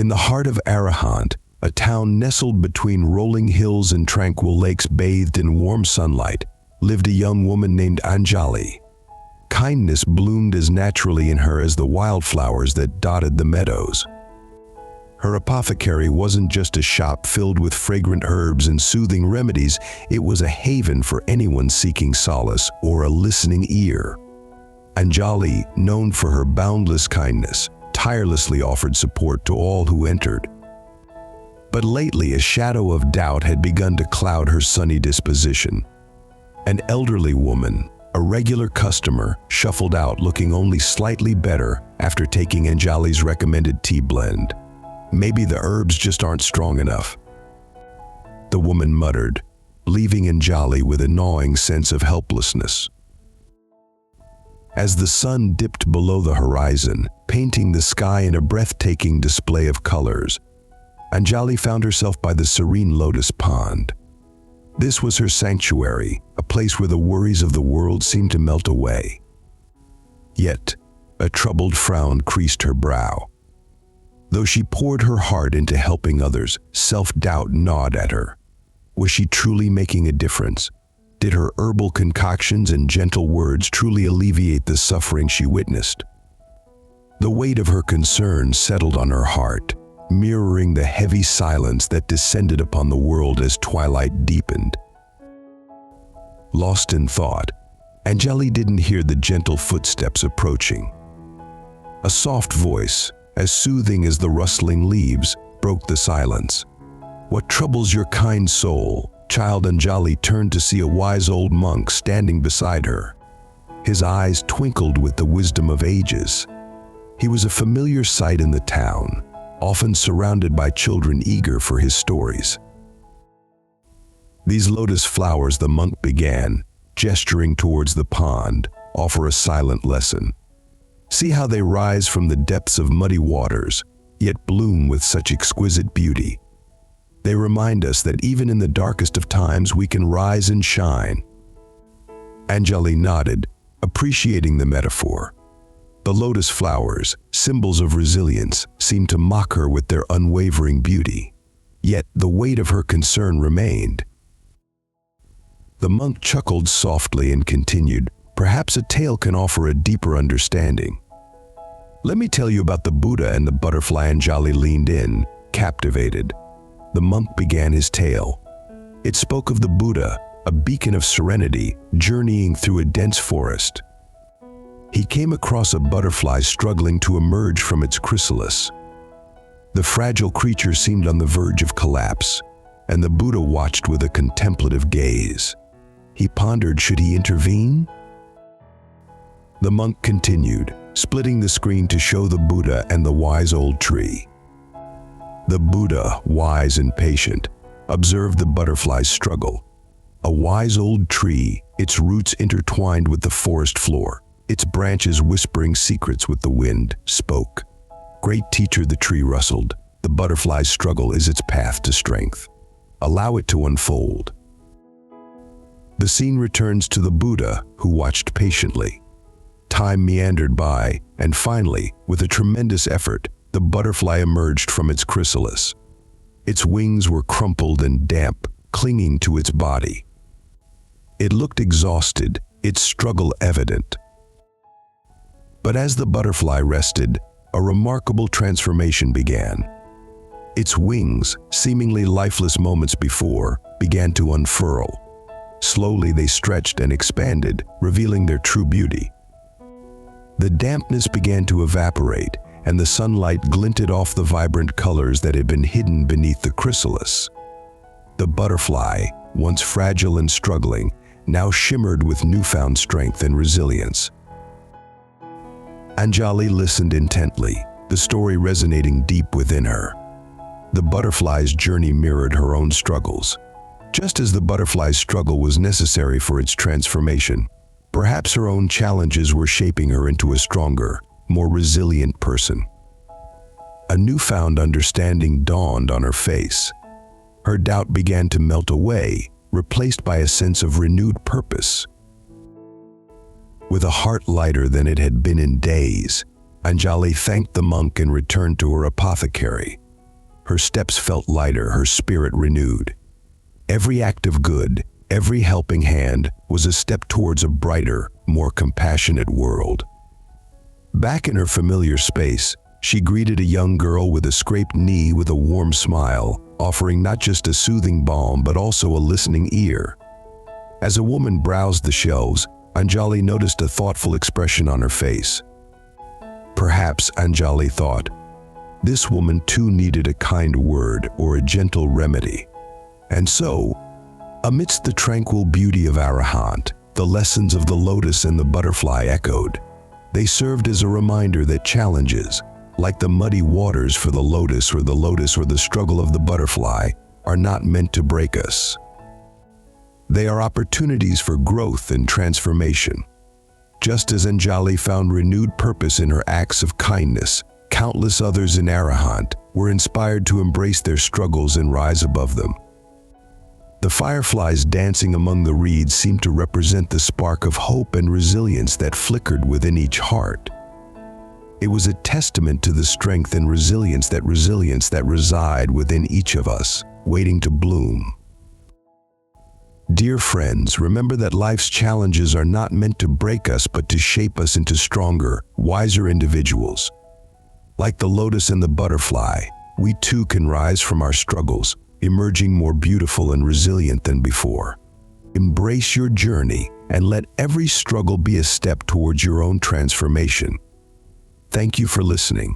In the heart of Arahant, a town nestled between rolling hills and tranquil lakes bathed in warm sunlight, lived a young woman named Anjali. Kindness bloomed as naturally in her as the wildflowers that dotted the meadows. Her apothecary wasn't just a shop filled with fragrant herbs and soothing remedies, it was a haven for anyone seeking solace or a listening ear. Anjali, known for her boundless kindness, tirelessly offered support to all who entered. But lately, a shadow of doubt had begun to cloud her sunny disposition. An elderly woman, a regular customer, shuffled out looking only slightly better after taking Anjali's recommended tea blend. Maybe the herbs just aren't strong enough, the woman muttered, leaving Anjali with a gnawing sense of helplessness. As the sun dipped below the horizon, painting the sky in a breathtaking display of colors, Anjali found herself by the serene lotus pond. This was her sanctuary, a place where the worries of the world seemed to melt away. Yet, a troubled frown creased her brow. Though she poured her heart into helping others, self-doubt gnawed at her. Was she truly making a difference? Did her herbal concoctions and gentle words truly alleviate the suffering she witnessed? The weight of her concern settled on her heart, mirroring the heavy silence that descended upon the world as twilight deepened. Lost in thought, Anjali didn't hear the gentle footsteps approaching. A soft voice, as soothing as the rustling leaves, broke the silence. "What troubles your kind soul?" Child Anjali turned to see a wise old monk standing beside her. His eyes twinkled with the wisdom of ages. He was a familiar sight in the town, often surrounded by children eager for his stories. "These lotus flowers," the monk began, gesturing towards the pond, "offer a silent lesson. See how they rise from the depths of muddy waters, yet bloom with such exquisite beauty. They remind us that even in the darkest of times we can rise and shine." Anjali nodded, appreciating the metaphor. The lotus flowers, symbols of resilience, seemed to mock her with their unwavering beauty. Yet the weight of her concern remained. The monk chuckled softly and continued, "Perhaps a tale can offer a deeper understanding. Let me tell you about the Buddha and the butterfly." Anjali leaned in, captivated. The monk began his tale. It spoke of the Buddha, a beacon of serenity, journeying through a dense forest. He came across a butterfly struggling to emerge from its chrysalis. The fragile creature seemed on the verge of collapse, and the Buddha watched with a contemplative gaze. He pondered, should he intervene? The monk continued, splitting the screen to show the Buddha and the wise old tree. The Buddha, wise and patient, observed the butterfly's struggle. A wise old tree, its roots intertwined with the forest floor, its branches whispering secrets with the wind, spoke. "Great teacher," the tree rustled, "the butterfly's struggle is its path to strength. Allow it to unfold." The scene returns to the Buddha, who watched patiently. Time meandered by, and finally, with a tremendous effort, the butterfly emerged from its chrysalis. Its wings were crumpled and damp, clinging to its body. It looked exhausted, its struggle evident. But as the butterfly rested, a remarkable transformation began. Its wings, seemingly lifeless moments before, began to unfurl. Slowly they stretched and expanded, revealing their true beauty. The dampness began to evaporate, and the sunlight glinted off the vibrant colors that had been hidden beneath the chrysalis. The butterfly, once fragile and struggling, now shimmered with newfound strength and resilience. Anjali listened intently, the story resonating deep within her. The butterfly's journey mirrored her own struggles. Just as the butterfly's struggle was necessary for its transformation, perhaps her own challenges were shaping her into a stronger, more resilient person. A newfound understanding dawned on her face. Her doubt began to melt away, replaced by a sense of renewed purpose. With a heart lighter than it had been in days, Anjali thanked the monk and returned to her apothecary, Her steps felt lighter, her spirit renewed. Every act of good, every helping hand was a step towards a brighter, more compassionate world. Back in her familiar space, she greeted a young girl with a scraped knee with a warm smile, offering not just a soothing balm but also a listening ear. As a woman browsed the shelves, Anjali noticed a thoughtful expression on her face. Perhaps, Anjali thought, this woman too needed a kind word or a gentle remedy. And so, amidst the tranquil beauty of Arahant, the lessons of the lotus and the butterfly echoed. They served as a reminder that challenges, like the muddy waters for the lotus or the struggle of the butterfly, are not meant to break us. They are opportunities for growth and transformation. Just as Anjali found renewed purpose in her acts of kindness, countless others in Arahant were inspired to embrace their struggles and rise above them. The fireflies dancing among the reeds seemed to represent the spark of hope and resilience that flickered within each heart. It was a testament to the strength and resilience that reside within each of us, waiting to bloom. Dear friends, remember that life's challenges are not meant to break us but to shape us into stronger, wiser individuals. Like the lotus and the butterfly, we too can rise from our struggles, emerging more beautiful and resilient than before. Embrace your journey and let every struggle be a step towards your own transformation. Thank you for listening.